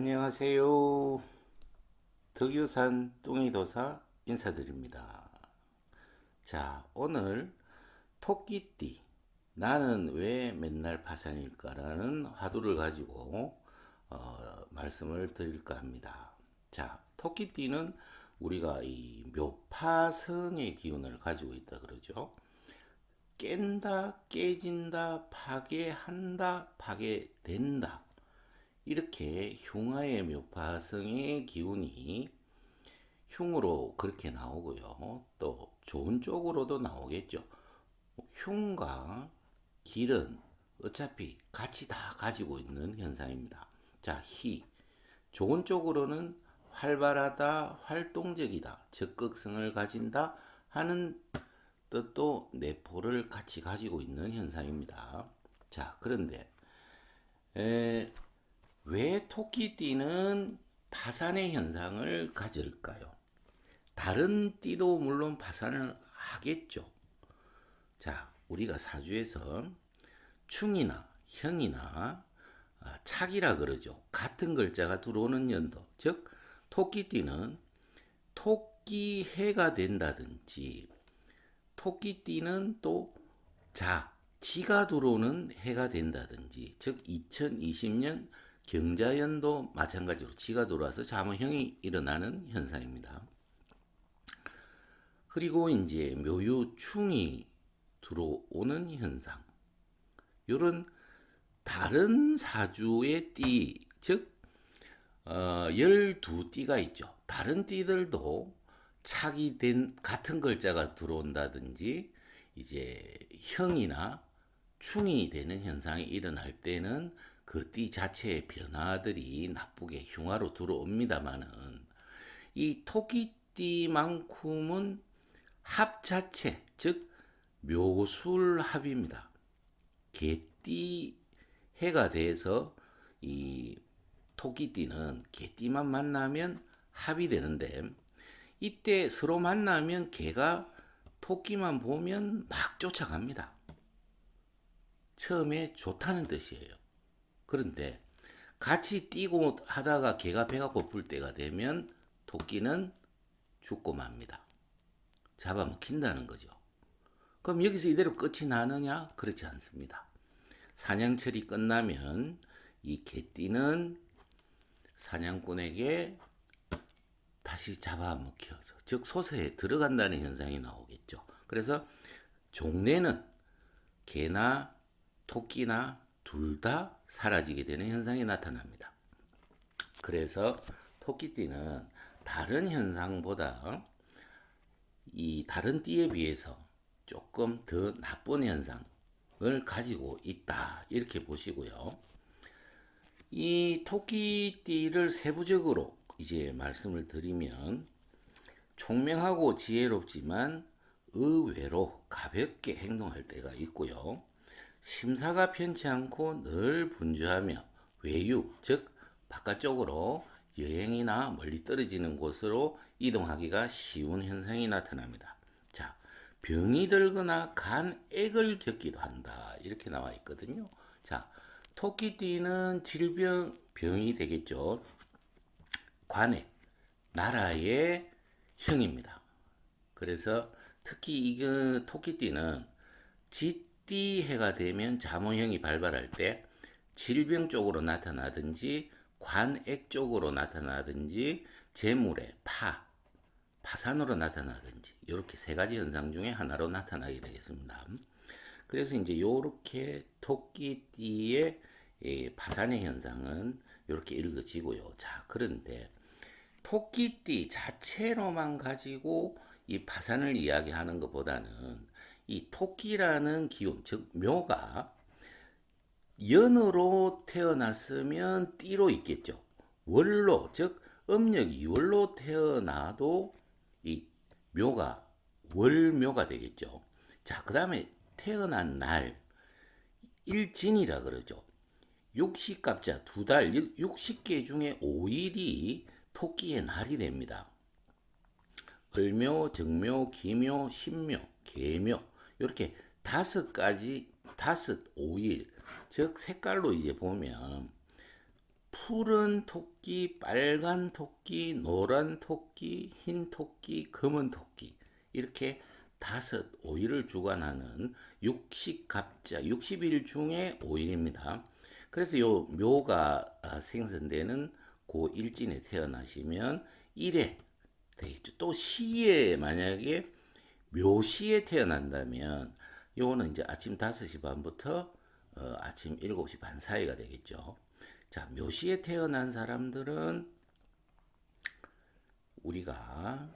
안녕하세요. 덕유산 뚱이도사 인사드립니다. 자, 오늘 토끼띠 나는 왜 맨날 파산일까라는 화두를 가지고 말씀을 드릴까 합니다. 자, 토끼띠는 우리가 이 묘파성의 기운을 가지고 있다 그러죠. 깬다, 깨진다, 파괴한다, 파괴된다. 이렇게 흉화의 묘파성의 기운이 흉으로 그렇게 나오고요. 또 좋은 쪽으로도 나오겠죠. 흉과 길은 어차피 같이 다 가지고 있는 현상입니다. 자, 희. 좋은 쪽으로는 활발하다, 활동적이다, 적극성을 가진다 하는 뜻도 내포를 같이 가지고 있는 현상입니다. 자, 그런데 왜 토끼띠는 파산의 현상을 가질까요? 다른 띠도 물론 파산을 하겠죠. 자, 우리가 사주에서 충이나 형이나 착이라 그러죠. 같은 글자가 들어오는 연도, 즉 토끼띠는 토끼해가 된다든지 토끼띠는 또 지가 들어오는 해가 된다든지, 즉 2020년 경자연도 마찬가지로 지가 들어와서 자모형이 일어나는 현상입니다. 그리고 이제 묘유충이 들어오는 현상, 이런 다른 사주의 띠, 즉 12띠가 있죠. 다른 띠들도 착이 된 같은 글자가 들어온다든지 이제 형이나 충이 되는 현상이 일어날 때는 그 띠 자체의 변화들이 나쁘게 흉화로 들어옵니다만은 이 토끼띠만큼은 합 자체, 즉 묘술합입니다. 개띠 해가 돼서 이 토끼띠는 개띠만 만나면 합이 되는데, 이때 서로 만나면 개가 토끼만 보면 막 쫓아갑니다. 처음에 좋다는 뜻이에요. 그런데 같이 뛰고 하다가 개가 배가 고플 때가 되면 토끼는 죽고 맙니다. 잡아먹힌다는 거죠. 그럼 여기서 이대로 끝이 나느냐? 그렇지 않습니다. 사냥철이 끝나면 이 개띠는 사냥꾼에게 다시 잡아먹혀서, 즉 소세에 들어간다는 현상이 나오겠죠. 그래서 종래는 개나 토끼나 둘 다 사라지게 되는 현상이 나타납니다. 그래서 토끼띠는 다른 현상보다 이 다른 띠에 비해서 조금 더 나쁜 현상을 가지고 있다, 이렇게 보시고요. 이 토끼띠를 세부적으로 이제 말씀을 드리면 총명하고 지혜롭지만 의외로 가볍게 행동할 때가 있고요. 심사가 편치 않고 늘 분주하며 외유, 즉 바깥쪽으로 여행이나 멀리 떨어지는 곳으로 이동하기가 쉬운 현상이 나타납니다. 자, 병이 들거나 간액을 겪기도 한다, 이렇게 나와 있거든요. 자, 토끼띠는 병이 되겠죠. 관액, 나라의 형입니다. 그래서 특히 이 토끼띠는 쥐띠해가 되면 자모형이 발발할 때 질병 쪽으로 나타나든지 관액 쪽으로 나타나든지 재물의 파산으로 나타나든지, 이렇게 세 가지 현상 중에 하나로 나타나게 되겠습니다. 그래서 이제 이렇게 토끼띠의 파산의 현상은 이렇게 읽어지고요. 자, 그런데 토끼띠 자체로만 가지고 이 파산을 이야기하는 것보다는 이 토끼라는 기운, 즉 묘가 연으로 태어났으면 띠로 있겠죠. 월로, 즉 음력 2월로 태어나도 이 묘가 월묘가 되겠죠. 자, 그 다음에 태어난 날 일진이라 그러죠. 육식갑자 2달, 60개 중에 5일이 토끼의 날이 됩니다. 을묘, 정묘, 기묘, 신묘, 계묘, 이렇게 5가지, 5일, 즉 색깔로 이제 보면 푸른 토끼, 빨간 토끼, 노란 토끼, 흰 토끼, 검은 토끼 이렇게 다섯 5일을 주관하는 육식갑자 60일 중에 5일입니다. 그래서 요 묘가 생성되는 고 일진에 태어나시면 1회 되겠죠. 또 시에 만약에 묘시에 태어난다면 요거는 이제 아침 5시 반부터 아침 7시 반 사이가 되겠죠. 자, 묘시에 태어난 사람들은 우리가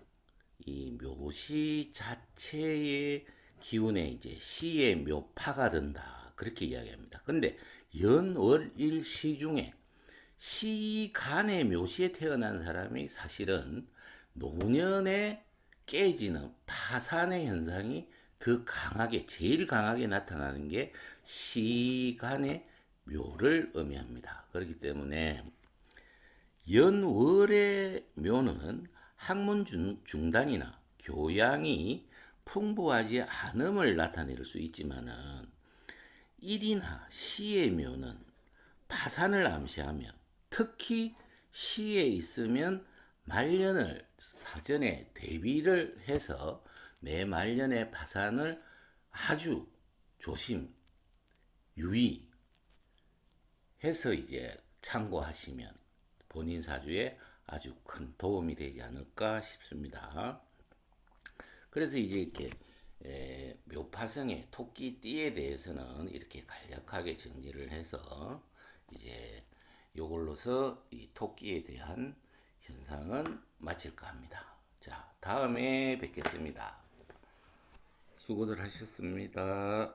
이 묘시 자체의 기운에 이제 시의 묘파가 든다. 그렇게 이야기합니다. 근데 연월일 시 중에 시간의 묘시에 태어난 사람이 사실은 노년에 깨지는 파산의 현상이 더 강하게, 제일 강하게 나타나는 게 시간의 묘를 의미합니다. 그렇기 때문에 연월의 묘는 학문 중단이나 교양이 풍부하지 않음을 나타낼 수 있지만은 일이나 시의 묘는 파산을 암시하며 특히 시에 있으면 말년을 사전에 대비를 해서 내 말년의 파산을 아주 조심, 유의해서 이제 참고하시면 본인 사주에 아주 큰 도움이 되지 않을까 싶습니다. 그래서 이제 이렇게 묘파성의 토끼띠에 대해서는 이렇게 간략하게 정리를 해서 이제 요걸로서 이 토끼에 대한 현상은 마칠까 합니다. 자, 다음에 뵙겠습니다. 수고들 하셨습니다.